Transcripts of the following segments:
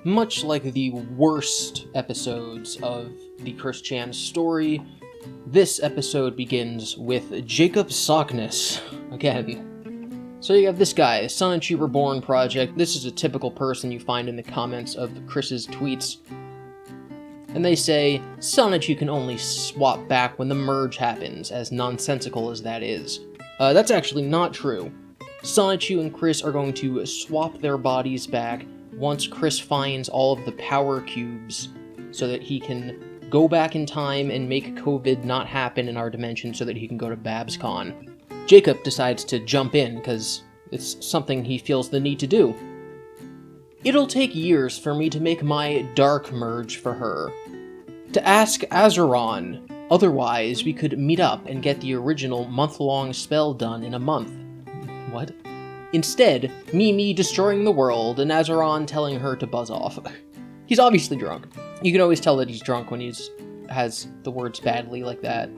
Much like the worst episodes of the Chris Chan story, this episode begins with Jacob Sockness again. So you have this guy, Sonichu Reborn Project. This is a typical person you find in the comments of Chris's tweets. And they say, Sonichu can only swap back when the merge happens, as nonsensical as that is. That's actually not true. Sonichu and Chris are going to swap their bodies back once Chris finds all of the power cubes, so that he can go back in time and make COVID not happen in our dimension so that he can go to BabsCon. Jacob decides to jump in, because it's something he feels the need to do. It'll take years for me to make my dark merge for her. To ask Azeron, otherwise we could meet up and get the original month-long spell done in a month. What? Instead, Mimi destroying the world and Azeron telling her to buzz off. He's obviously drunk. You can always tell that he's drunk when he has the words badly like that.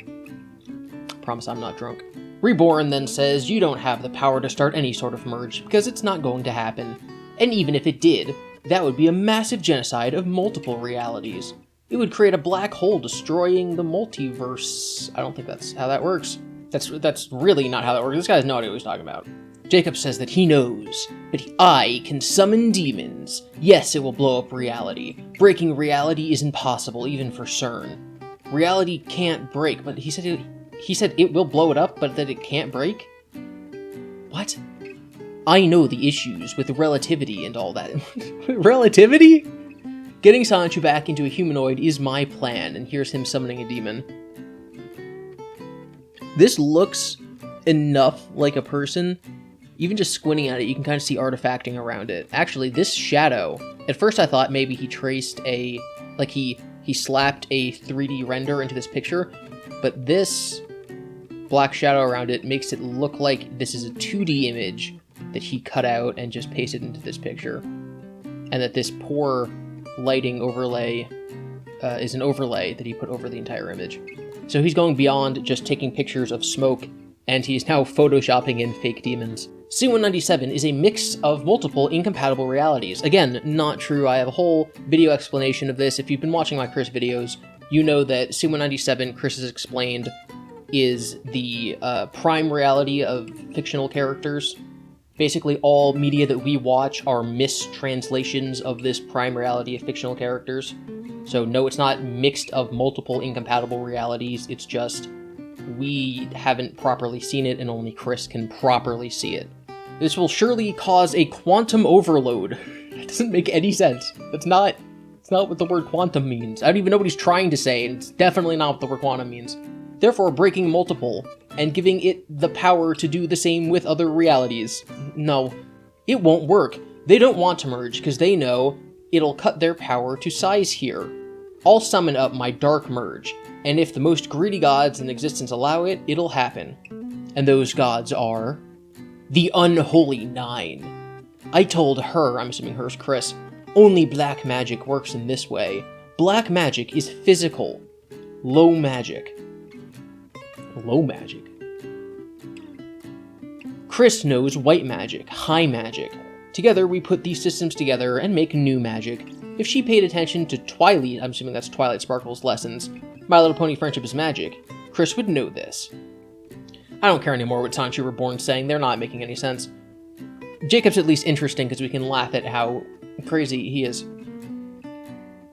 Promise I'm not drunk. Reborn then says, you don't have the power to start any sort of merge, because it's not going to happen. And even if it did, that would be a massive genocide of multiple realities. It would create a black hole destroying the multiverse. I don't think that's how that works. That's really not how that works. This guy has no idea what he's talking about. Jacob says that he knows, but I can summon demons. Yes, it will blow up reality. Breaking reality is impossible, even for CERN. Reality can't break, but he said it will blow it up, but that it can't break? What? I know the issues with relativity and all that. Relativity? Getting Sonichu back into a humanoid is my plan, and here's him summoning a demon. This looks enough like a person. Even just squinting at it, you can kind of see artifacting around it. Actually, this shadow, at first I thought maybe he traced he slapped a 3D render into this picture, but this black shadow around it makes it look like this is a 2D image that he cut out and just pasted into this picture. And that this poor lighting overlay is an overlay that he put over the entire image. So he's going beyond just taking pictures of smoke, and he's now photoshopping in fake demons. C-197 is a mix of multiple incompatible realities. Again, not true. I have a whole video explanation of this. If you've been watching my Chris videos, you know that C-197, Chris has explained, is the prime reality of fictional characters. Basically, all media that we watch are mistranslations of this prime reality of fictional characters. So no, it's not mixed of multiple incompatible realities, it's just we haven't properly seen it and only Chris can properly see it. This will surely cause a quantum overload. It doesn't make any sense. It's not what the word quantum means. I don't even know what he's trying to say, and it's definitely not what the word quantum means. Therefore, breaking multiple and giving it the power to do the same with other realities. No, it won't work. They don't want to merge because they know it'll cut their power to size here. I'll summon up my dark merge, and if the most greedy gods in existence allow it, it'll happen. And those gods are the Unholy Nine. I told her, I'm assuming her's Chris, only black magic works in this way. Black magic is physical. Low magic. Low magic. Chris knows white magic, high magic. Together we put these systems together and make new magic. If she paid attention to Twilight, I'm assuming that's Twilight Sparkle's lessons, My Little Pony Friendship is Magic, Chris would know this. I don't care anymore what Sonichu Reborn's saying, they're not making any sense. Jacob's at least interesting because we can laugh at how crazy he is.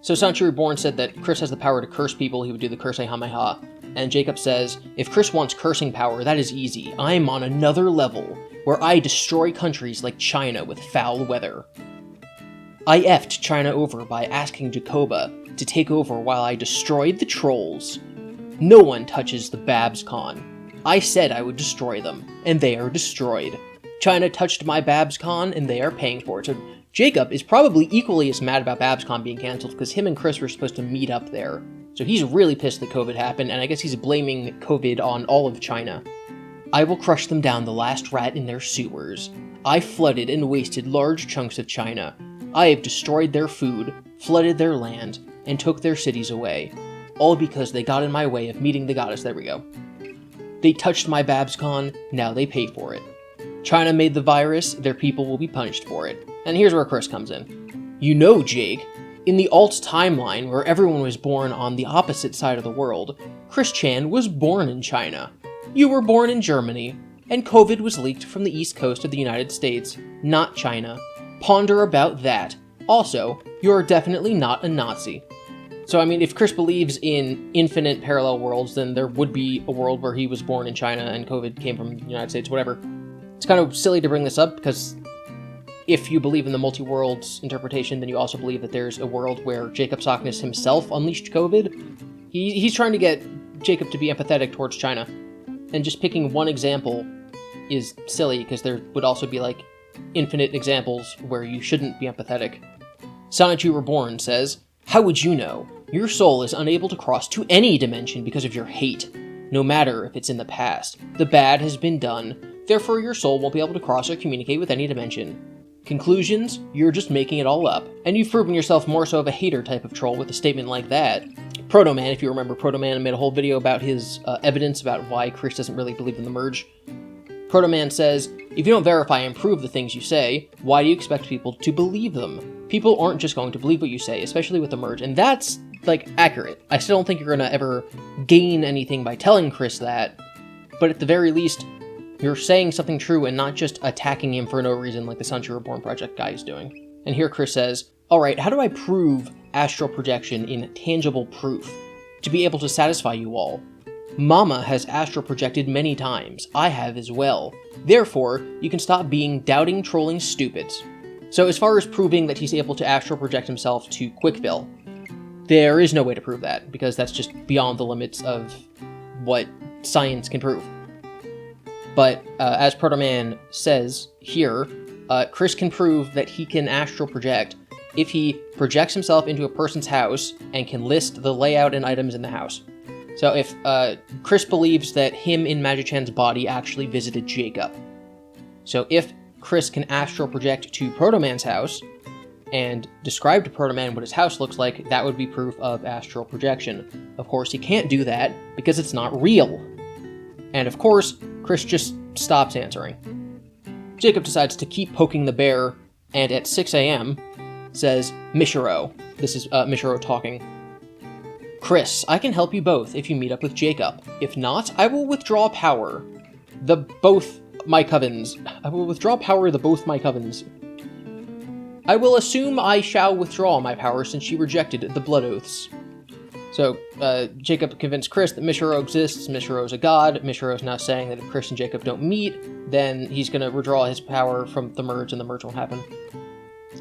So Sonichu Reborn said that Chris has the power to curse people, he would do the Curse-a-Hameha. And Jacob says, if Chris wants cursing power, that is easy. I'm on another level, where I destroy countries like China with foul weather. I effed China over by asking Jacoba to take over while I destroyed the trolls. No one touches the BabsCon. I said I would destroy them, and they are destroyed. China touched my BabsCon, and they are paying for it. So Jacob is probably equally as mad about BabsCon being cancelled, because him and Chris were supposed to meet up there. So he's really pissed that COVID happened, and I guess he's blaming COVID on all of China. I will crush them down the last rat in their sewers. I flooded and wasted large chunks of China. I have destroyed their food, flooded their land, and took their cities away. All because they got in my way of meeting the goddess. There we go. They touched my BabsCon, now they pay for it. China made the virus, their people will be punished for it. And here's where Chris comes in. You know, Jake, in the alt timeline where everyone was born on the opposite side of the world, Chris Chan was born in China. You were born in Germany, and COVID was leaked from the east coast of the United States, not China. Ponder about that. Also, you're definitely not a Nazi. So, I mean, if Chris believes in infinite parallel worlds, then there would be a world where he was born in China and COVID came from the United States, whatever. It's kind of silly to bring this up, because if you believe in the multi-worlds interpretation, then you also believe that there's a world where Jacob Sockness himself unleashed COVID. He's trying to get Jacob to be empathetic towards China. And just picking one example is silly, because there would also be, like, infinite examples where you shouldn't be empathetic. Sonichu Reborn says, "How would you know? Your soul is unable to cross to any dimension because of your hate. No matter if it's in the past. The bad has been done, therefore your soul won't be able to cross or communicate with any dimension. Conclusions? You're just making it all up. And you've proven yourself more so of a hater type of troll with a statement like that." Proto-Man, if you remember, Proto-Man made a whole video about his evidence about why Chris doesn't really believe in the merge. Proto-Man says, "If you don't verify and prove the things you say, why do you expect people to believe them? People aren't just going to believe what you say, especially with the merge." And that's, like, accurate. I still don't think you're gonna ever gain anything by telling Chris that, but at the very least, you're saying something true and not just attacking him for no reason like the Sonichu Reborn Project guy is doing. And here Chris says, "Alright, how do I prove astral projection in tangible proof? To be able to satisfy you all. Mama has astral projected many times. I have as well. Therefore, you can stop being doubting, trolling stupids." So as far as proving that he's able to astral project himself to Quickbill, there is no way to prove that, because that's just beyond the limits of what science can prove. But as Proto-Man says here, Chris can prove that he can astral project if he projects himself into a person's house and can list the layout and items in the house. So if Chris believes that him in Magic Chan's body actually visited Jacob. So if Chris can astral project to Proto-Man's house and describe to Proto-Man what his house looks like, that would be proof of astral projection. Of course, he can't do that because it's not real. And of course, Chris just stops answering. Jacob decides to keep poking the bear, and at 6 a.m. says, "Mishiro." This is Mishiro talking. "Chris, I can help you both if you meet up with Jacob. If not, I will withdraw power. I will withdraw power the both my covens. I will assume I shall withdraw my power since she rejected the blood oaths." So, Jacob convinced Chris that Mishiro exists, Mishiro's a god, Mishiro's now saying that if Chris and Jacob don't meet, then he's gonna withdraw his power from the merge and the merge won't happen.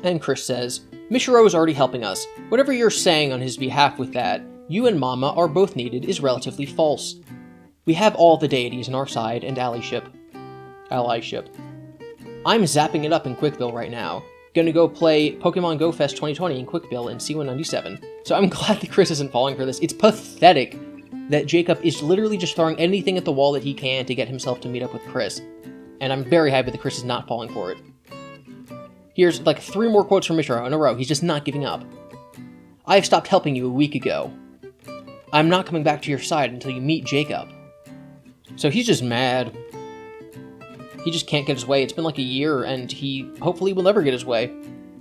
And Chris says, "Mishiro is already helping us. Whatever you're saying on his behalf with that, you and Mama are both needed, is relatively false. We have all the deities on our side and allyship. I'm zapping it up in Quickbill right now. Gonna go play Pokemon Go Fest 2020 in Quickbill in C197. So I'm glad that Chris isn't falling for this. It's pathetic that Jacob is literally just throwing anything at the wall that he can to get himself to meet up with Chris. And I'm very happy that Chris is not falling for it. Here's like 3 more quotes from Mishiro in a row. He's just not giving up. "I've stopped helping you a week ago. I'm not coming back to your side until you meet Jacob." So he's just mad. He just can't get his way. It's been like a year, and he hopefully will never get his way.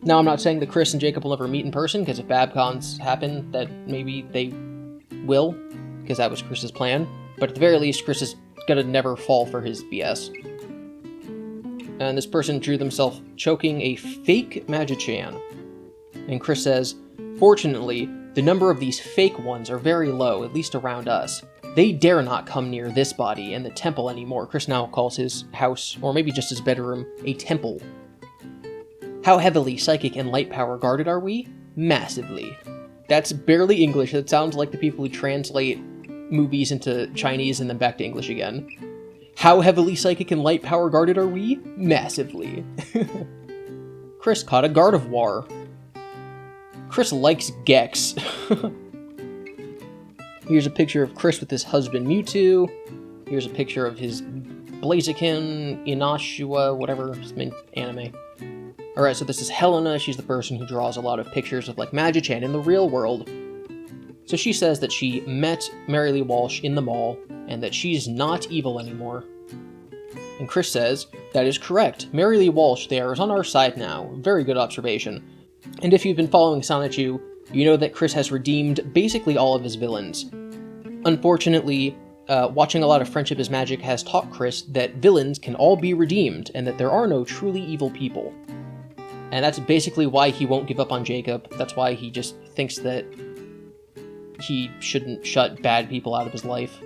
Now, I'm not saying that Chris and Jacob will never meet in person, because if Babcons happen, that maybe they will, because that was Chris's plan. But at the very least, Chris is gonna never fall for his BS. And this person drew themselves choking a fake Magic-chan. And Chris says, "Fortunately, the number of these fake ones are very low, at least around us. They dare not come near this body and the temple anymore." Chris now calls his house, or maybe just his bedroom, a temple. "How heavily psychic and light power guarded are we? Massively." That's barely English. That sounds like the people who translate movies into Chinese and then back to English again. "How heavily psychic and light power guarded are we? Massively." Chris caught a Gardevoir. Chris likes Gex. Here's a picture of Chris with his husband Mewtwo. Here's a picture of his Blaziken, Inashua, whatever, his main anime. Alright, so this is Helena. She's the person who draws a lot of pictures of, like, Magic-chan in the real world. So she says that she met Mary Lee Walsh in the mall, and that she's not evil anymore. And Chris says, "That is correct. Mary Lee Walsh there is on our side now. Very good observation. And if you've been following Sonichu, you know that Chris has redeemed basically all of his villains. Unfortunately, watching a lot of Friendship is Magic has taught Chris that villains can all be redeemed, and that there are no truly evil people. And that's basically why he won't give up on Jacob. That's why he just thinks that he shouldn't shut bad people out of his life.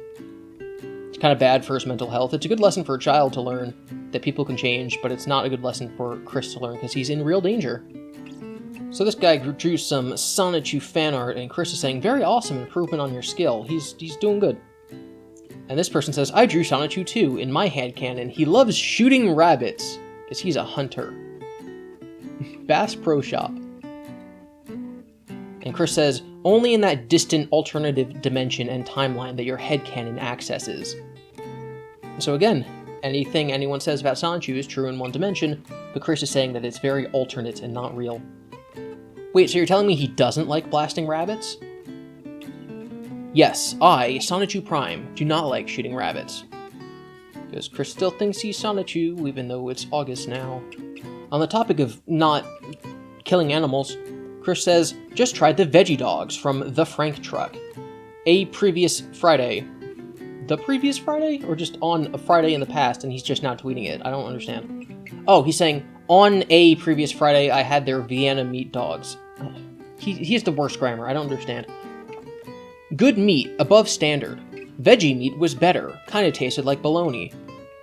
It's kind of bad for his mental health. It's a good lesson for a child to learn that people can change, but it's not a good lesson for Chris to learn because he's in real danger. So this guy drew some Sonichu fan art, and Chris is saying, very awesome improvement on your skill. He's doing good. And this person says, I drew Sonichu too, in my headcanon. He loves shooting rabbits, because he's a hunter. Bass Pro Shop. And Chris says, only in that distant alternative dimension and timeline that your headcanon accesses. So again, anything anyone says about Sonichu is true in one dimension, but Chris is saying that it's very alternate and not real. Wait, so you're telling me he doesn't like blasting rabbits? Yes, I, Sonichu Prime, do not like shooting rabbits. Because Chris still thinks he's Sonichu, even though it's August now. On the topic of not killing animals, Chris says, just tried the veggie dogs from the Frank truck. A previous Friday. The previous Friday? Or just on a Friday in the past, and he's just now tweeting it? I don't understand. Oh, he's saying, on a previous Friday, I had their Vienna meat dogs. He has the worst grammar, I don't understand. Good meat, above standard. Veggie meat was better, kinda tasted like bologna.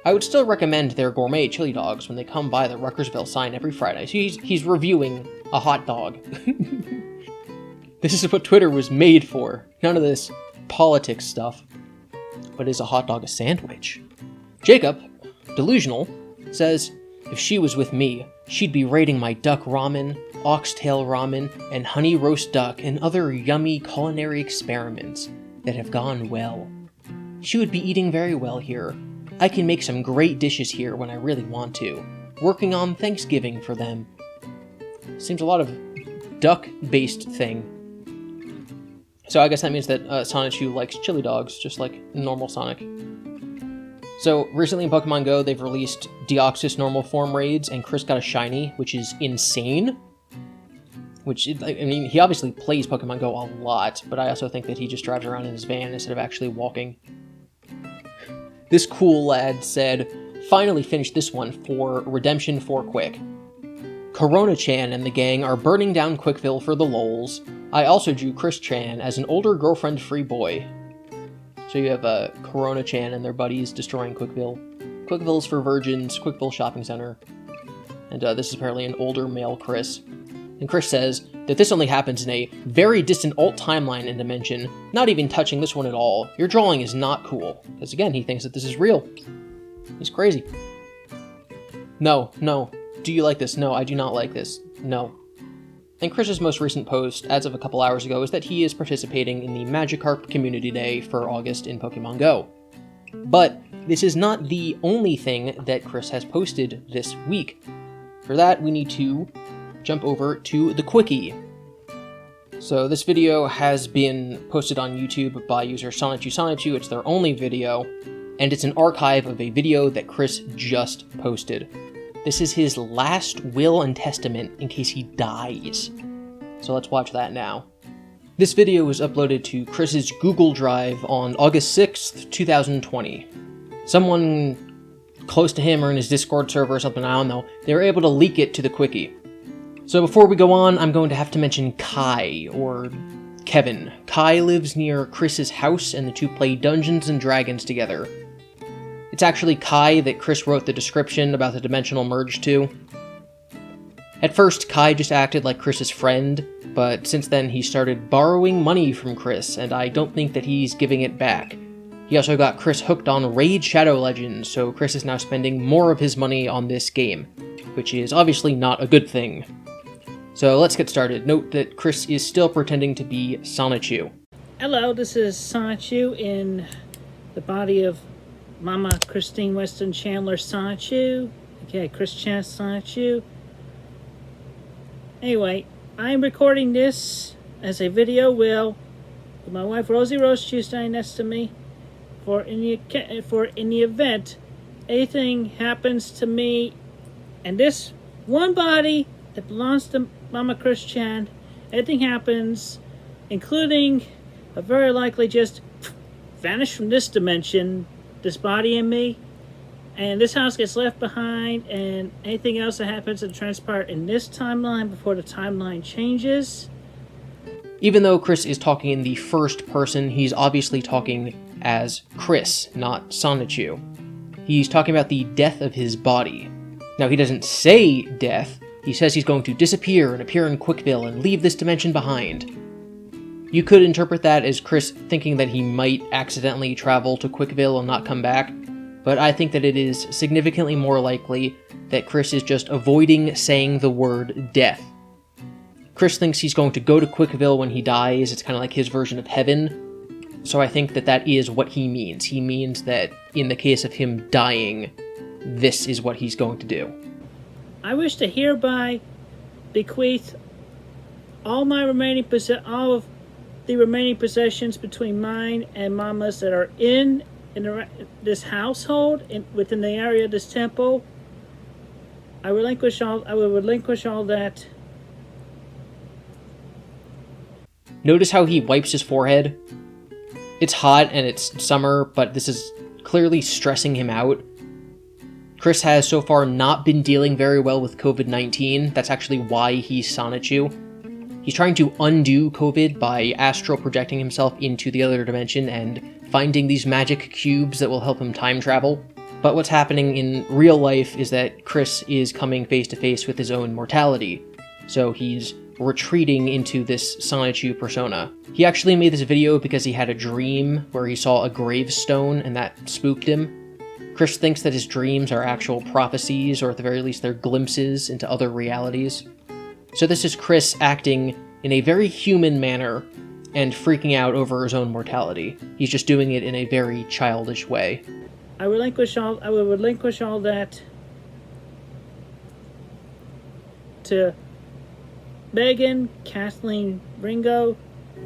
I would still recommend their gourmet chili dogs when they come by the Ruckersville sign every Friday. So he's reviewing a hot dog. This is what Twitter was made for. None of this politics stuff. But is a hot dog a sandwich? Jacob, delusional, says, if she was with me, she'd be rating my duck ramen, oxtail ramen, and honey roast duck and other yummy culinary experiments that have gone well. She would be eating very well here. I can make some great dishes here when I really want to. Working on Thanksgiving for them. Seems a lot of duck-based thing. So I guess that means that Sonichu likes chili dogs, just like normal Sonic. So recently in Pokemon Go, they've released Deoxys normal form raids, and Chris got a shiny, which is insane. Which, I mean, he obviously plays Pokemon Go a lot, but I also think that he just drives around in his van instead of actually walking. This cool lad said, finally finished this one for Redemption 4 Quick. Corona-chan and the gang are burning down Quickville for the lols. I also drew Chris-chan as an older girlfriend-free boy. So you have Corona-chan and their buddies destroying Quickville. Quickville's for virgins, Quickville Shopping Center. And this is apparently an older male Chris. And Chris says that this only happens in a very distant alt timeline and dimension, not even touching this one at all. Your drawing is not cool. Because again, he thinks that this is real. He's crazy. No. Do you like this? No, I do not like this. No. And Chris's most recent post, as of a couple hours ago, is that he is participating in the Magikarp Community Day for August in Pokemon Go. But this is not the only thing that Chris has posted this week. For that, we need to jump over to the Quickie. So this video has been posted on YouTube by user Sonichu. It's their only video, and it's an archive of a video that Chris just posted. This is his last will and testament in case he dies. So let's watch that now. This video was uploaded to Chris's Google Drive on August 6th, 2020. Someone close to him or in his Discord server or something, I don't know, they were able to leak it to the Quickie. So before we go on, I'm going to have to mention Kai, or Kevin. Kai lives near Chris's house, and the two play Dungeons & Dragons together. It's actually Kai that Chris wrote the description about the dimensional merge to. At first, Kai just acted like Chris's friend, but since then he started borrowing money from Chris, and I don't think that he's giving it back. He also got Chris hooked on Raid Shadow Legends, so Chris is now spending more of his money on this game, which is obviously not a good thing. So let's get started. Note that Chris is still pretending to be Sonichu. Hello, this is Sonichu in the body of Mama Christine Weston Chandler Sonichu. Okay, Chris Chan Sonichu. Anyway, I'm recording this as a video with my wife Rosie Rose standing next to me for in the event anything happens to me and this one body that belongs to Mama Christian, anything happens, including a very likely just vanish from this dimension, this body in me, and this house gets left behind, and anything else that happens to transpire in this timeline before the timeline changes. Even though Chris is talking in the first person, he's obviously talking as Chris, not Sonichu. He's talking about the death of his body. Now, he doesn't say death, he says he's going to disappear and appear in Quickville and leave this dimension behind. You could interpret that as Chris thinking that he might accidentally travel to Quickville and not come back, but I think that it is significantly more likely that Chris is just avoiding saying the word death. Chris thinks he's going to go to Quickville when he dies. It's kind of like his version of heaven. So I think that that is what he means. He means that in the case of him dying, this is what he's going to do. I wish to hereby bequeath all of the remaining possessions between mine and Mama's that are in this household, within the area of this temple. I will relinquish all that. Notice how he wipes his forehead? It's hot and it's summer, but this is clearly stressing him out. Chris has so far not been dealing very well with COVID-19. That's actually why he's Sonichu. He's trying to undo COVID by astral projecting himself into the other dimension and finding these magic cubes that will help him time travel. But what's happening in real life is that Chris is coming face to face with his own mortality. So he's retreating into this Sonichu persona. He actually made this video because he had a dream where he saw a gravestone and that spooked him. Chris thinks that his dreams are actual prophecies, or at the very least they're glimpses into other realities. So this is Chris acting in a very human manner and freaking out over his own mortality. He's just doing it in a very childish way. I will relinquish all that to Megan, Kathleen, Ringo.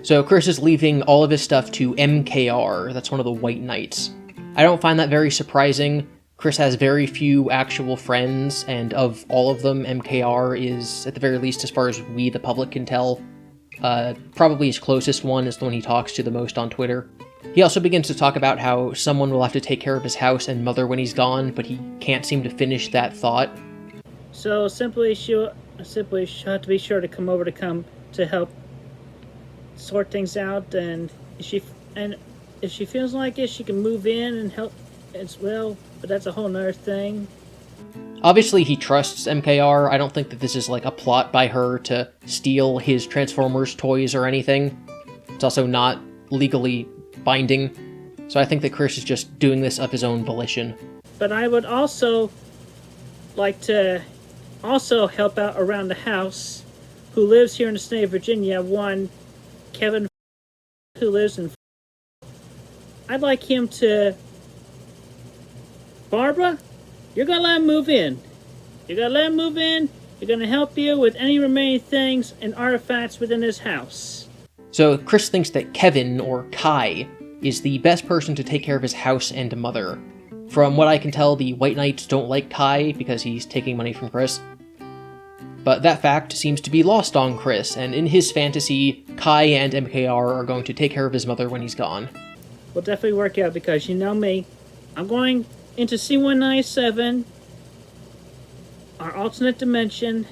So Chris is leaving all of his stuff to MKR, that's one of the White Knights. I don't find that very surprising. Chris has very few actual friends, and of all of them, MKR is, at the very least as far as we the public can tell, probably his closest one is the one he talks to the most on Twitter. He also begins to talk about how someone will have to take care of his house and mother when he's gone, but he can't seem to finish that thought. So she'll have to be sure to come over to help sort things out, and if she feels like it, she can move in and help as well, but that's a whole nother thing. Obviously he trusts MKR. I don't think that this is like a plot by her to steal his Transformers toys or anything. It's also not legally binding, so I think that Chris is just doing this of his own volition. But I would also like to help out around the house, who lives here in the state of Virginia. One, Kevin, who lives in... I'd like him to... Barbara, you're going to let him move in. You're going to let him move in. You're going to help you with any remaining things and artifacts within this house. So Chris thinks that Kevin, or Kai, is the best person to take care of his house and mother. From what I can tell, the White Knights don't like Kai because he's taking money from Chris. But that fact seems to be lost on Chris, and in his fantasy, Kai and MKR are going to take care of his mother when he's gone. Will definitely work out, because you know me. I'm going into C197, our alternate dimension,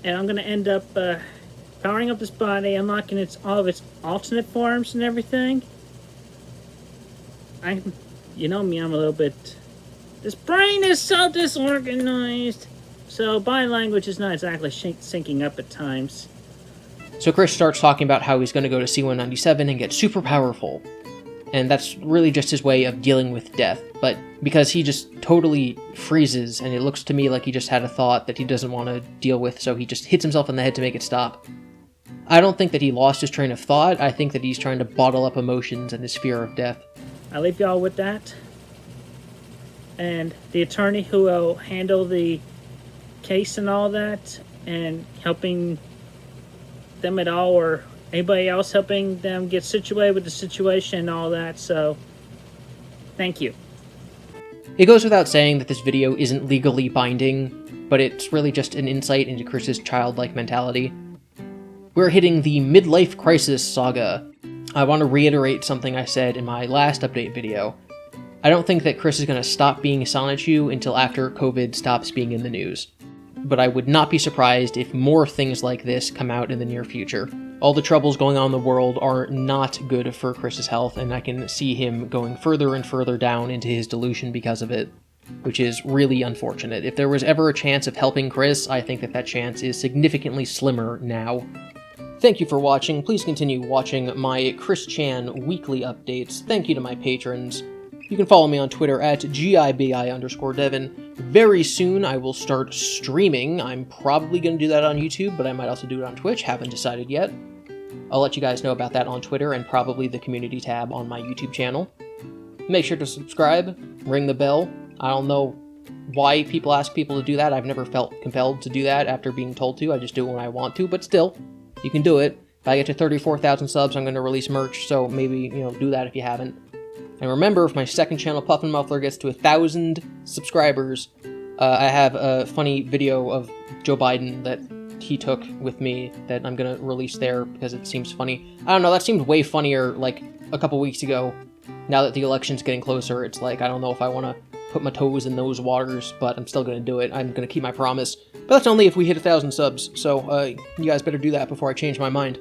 and I'm going to end up powering up this body, unlocking all of its alternate forms and everything. You know me, I'm a little bit... This brain is so disorganized. So body language is not exactly syncing up at times. So Chris starts talking about how he's going to go to C197 and get super powerful. And that's really just his way of dealing with death. But because he just totally freezes, and it looks to me like he just had a thought that he doesn't want to deal with, so he just hits himself in the head to make it stop. I don't think that he lost his train of thought. I think that he's trying to bottle up emotions and his fear of death. I leave y'all with that. And the attorney who will handle the case and all that, and helping them at all, or anybody else helping them get situated with the situation and all that. So, thank you. It goes without saying that this video isn't legally binding, but it's really just an insight into Chris's childlike mentality. We're hitting the midlife crisis saga. I want to reiterate something I said in my last update video. I don't think that Chris is going to stop being Sonichu until after COVID stops being in the news. But I would not be surprised if more things like this come out in the near future. All the troubles going on in the world are not good for Chris's health, and I can see him going further and further down into his delusion because of it, which is really unfortunate. If there was ever a chance of helping Chris, I think that that chance is significantly slimmer now. Thank you for watching. Please continue watching my Chris Chan weekly updates. Thank you to my patrons. You can follow me on Twitter at GiBi_Devin. Very soon I will start streaming. I'm probably going to do that on YouTube, but I might also do it on Twitch. Haven't decided yet. I'll let you guys know about that on Twitter and probably the community tab on my YouTube channel. Make sure to subscribe, ring the bell. I don't know why people ask people to do that. I've never felt compelled to do that after being told to. I just do it when I want to, but still, you can do it. If I get to 34,000 subs, I'm going to release merch, so maybe, do that if you haven't. And remember, if my second channel, Puffin Muffler, gets to 1,000 subscribers, I have a funny video of Joe Biden that he took with me that I'm going to release there because it seems funny. I don't know, that seemed way funnier, like, a couple weeks ago. Now that the election's getting closer, it's like, I don't know if I want to put my toes in those waters, but I'm still going to do it. I'm going to keep my promise. But that's only if we hit 1,000 subs, so you guys better do that before I change my mind.